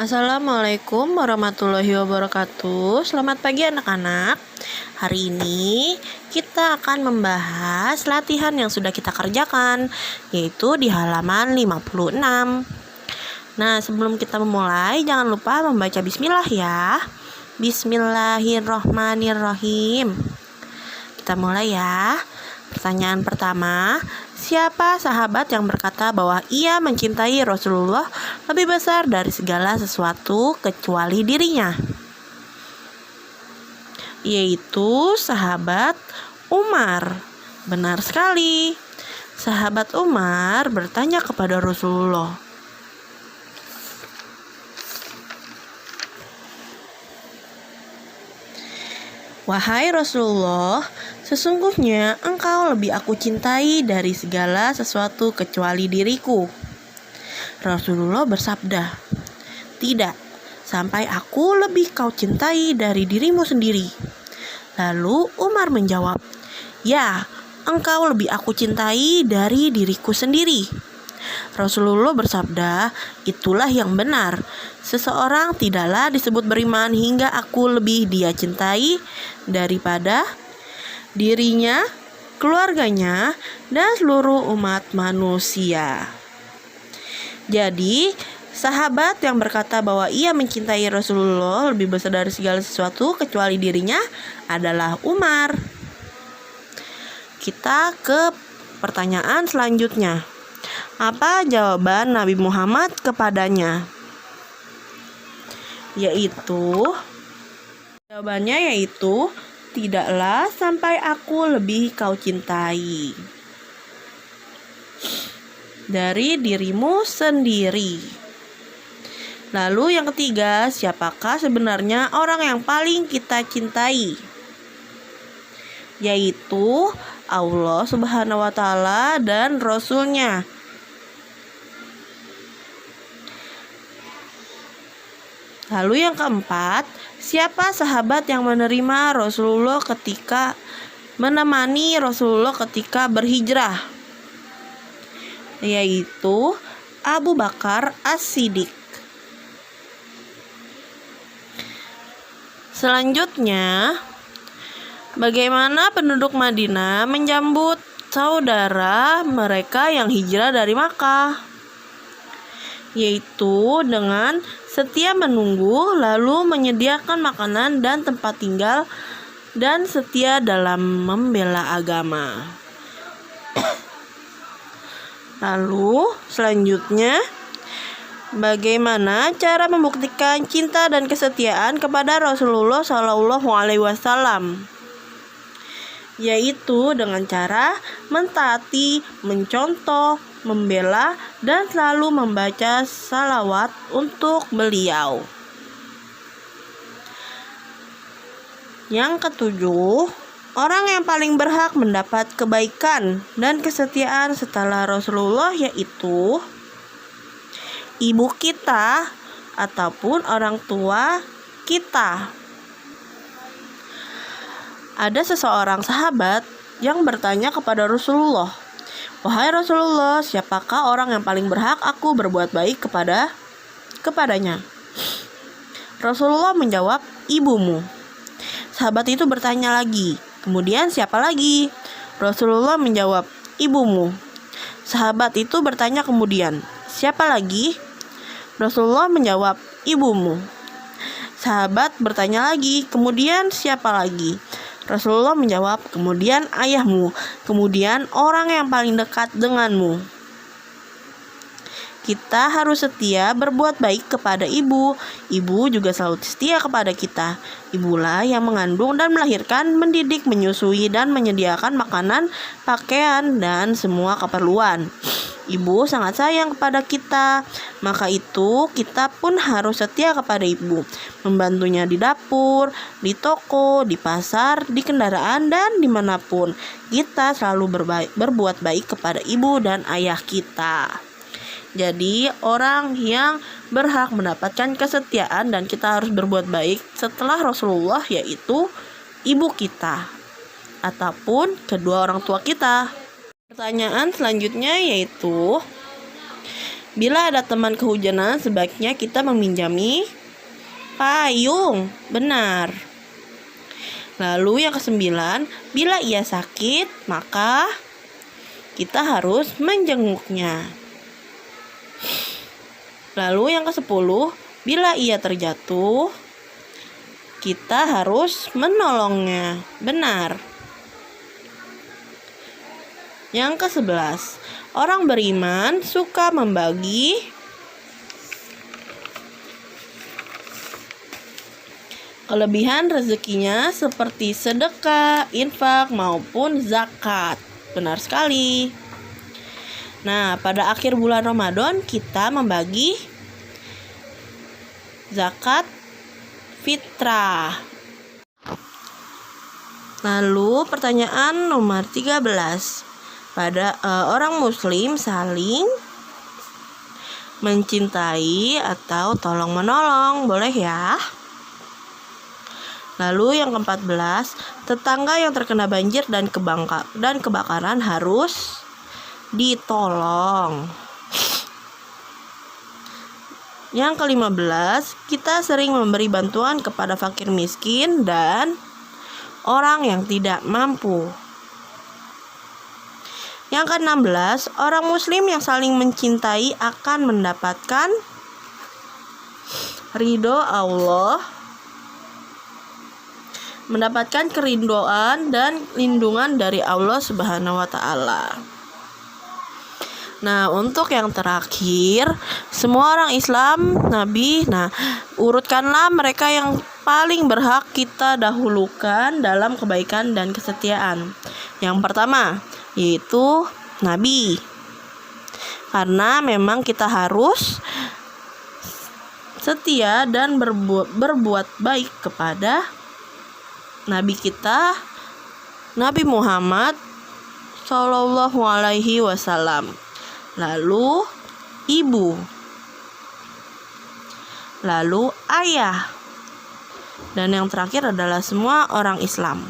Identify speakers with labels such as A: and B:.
A: Assalamualaikum warahmatullahi wabarakatuh. Selamat pagi anak-anak. Hari ini kita akan membahas latihan yang sudah kita kerjakan, yaitu di halaman 56. Nah, sebelum kita memulai, jangan lupa membaca bismillah ya. Bismillahirrohmanirrohim. Kita mulai ya. Pertanyaan pertama, siapa sahabat yang berkata bahwa ia mencintai Rasulullah lebih besar dari segala sesuatu kecuali dirinya? Yaitu sahabat Umar. Benar sekali. Sahabat Umar bertanya kepada Rasulullah, "Wahai Rasulullah, sesungguhnya engkau lebih aku cintai dari segala sesuatu kecuali diriku." Rasulullah bersabda, "Tidak, sampai aku lebih kau cintai dari dirimu sendiri." Lalu Umar menjawab, "Ya, engkau lebih aku cintai dari diriku sendiri." Rasulullah bersabda, "Itulah yang benar. Seseorang tidaklah disebut beriman hingga aku lebih dia cintai daripada dirinya, keluarganya, dan seluruh umat manusia." Jadi, sahabat yang berkata bahwa ia mencintai Rasulullah lebih besar dari segala sesuatu kecuali dirinya adalah Umar. Kita ke pertanyaan selanjutnya. Apa jawaban Nabi Muhammad kepadanya? Jawabannya yaitu, "Tidaklah sampai aku lebih kau cintai dari dirimu sendiri." Lalu yang ketiga, siapakah sebenarnya orang yang paling kita cintai? Yaitu Allah Subhanahu wa Ta'ala dan Rasul-Nya. Lalu yang keempat, siapa sahabat yang menemani Rasulullah ketika berhijrah? Yaitu Abu Bakar As-Siddiq. Selanjutnya, bagaimana penduduk Madinah menyambut saudara mereka yang hijrah dari Makkah? Yaitu dengan setia menunggu, lalu menyediakan makanan dan tempat tinggal, dan setia dalam membela agama. Lalu selanjutnya, bagaimana cara membuktikan cinta dan kesetiaan kepada Rasulullah SAW? Yaitu dengan cara mentaati, mencontoh, membela, dan selalu membaca salawat untuk beliau. Yang ketujuh, orang yang paling berhak mendapat kebaikan dan kesetiaan setelah Rasulullah yaitu ibu kita ataupun orang tua kita. Ada seseorang sahabat yang bertanya kepada Rasulullah, "Wahai Rasulullah, siapakah orang yang paling berhak aku berbuat baik kepadanya?" Rasulullah menjawab, "Ibumu." Sahabat itu bertanya lagi, "Kemudian siapa lagi?" Rasulullah menjawab, "Ibumu." Sahabat itu bertanya kemudian, "Siapa lagi?" Rasulullah menjawab, "Ibumu." Sahabat bertanya lagi, "Kemudian siapa lagi?" Rasulullah menjawab, "Kemudian ayahmu, kemudian orang yang paling dekat denganmu." Kita harus setia berbuat baik kepada ibu. Ibu juga selalu setia kepada kita. Ibulah yang mengandung dan melahirkan, mendidik, menyusui, dan menyediakan makanan, pakaian, dan semua keperluan. Ibu sangat sayang kepada kita, maka itu kita pun harus setia kepada ibu, membantunya di dapur, di toko, di pasar, di kendaraan, dan dimanapun. Kita selalu berbuat baik kepada ibu dan ayah kita. Jadi orang yang berhak mendapatkan kesetiaan dan kita harus berbuat baik setelah Rasulullah yaitu ibu kita ataupun kedua orang tua kita. Pertanyaan selanjutnya yaitu, Bila ada teman kehujanan, sebaiknya kita meminjami payung. Benar. Lalu yang kesembilan, bila ia sakit, maka kita harus menjenguknya. Lalu yang ke-10, bila ia terjatuh, kita harus menolongnya. Benar. Yang ke-11, orang beriman suka membagi kelebihan rezekinya seperti sedekah, infak, maupun zakat. Benar sekali. Nah, pada akhir bulan Ramadan kita membagi zakat fitrah. Lalu pertanyaan nomor 13. Pada orang muslim saling mencintai atau tolong menolong, boleh ya? Lalu yang ke-14, tetangga yang terkena banjir dan kebakaran harus ditolong. Yang ke-15, kita sering memberi bantuan kepada fakir miskin dan orang yang tidak mampu. Yang ke-16, orang muslim yang saling mencintai akan mendapatkan ridho Allah, mendapatkan kerinduan dan lindungan dari Allah Subhanahu wa Ta'ala. Nah, untuk yang terakhir, semua orang Islam, Nabi, urutkanlah mereka yang paling berhak kita dahulukan dalam kebaikan dan kesetiaan. Yang pertama, yaitu Nabi. Karena memang kita harus setia dan berbuat baik kepada Nabi kita, Nabi Muhammad Sallallahu Alaihi Wasallam. Lalu ibu, lalu ayah, dan yang terakhir adalah semua orang Islam.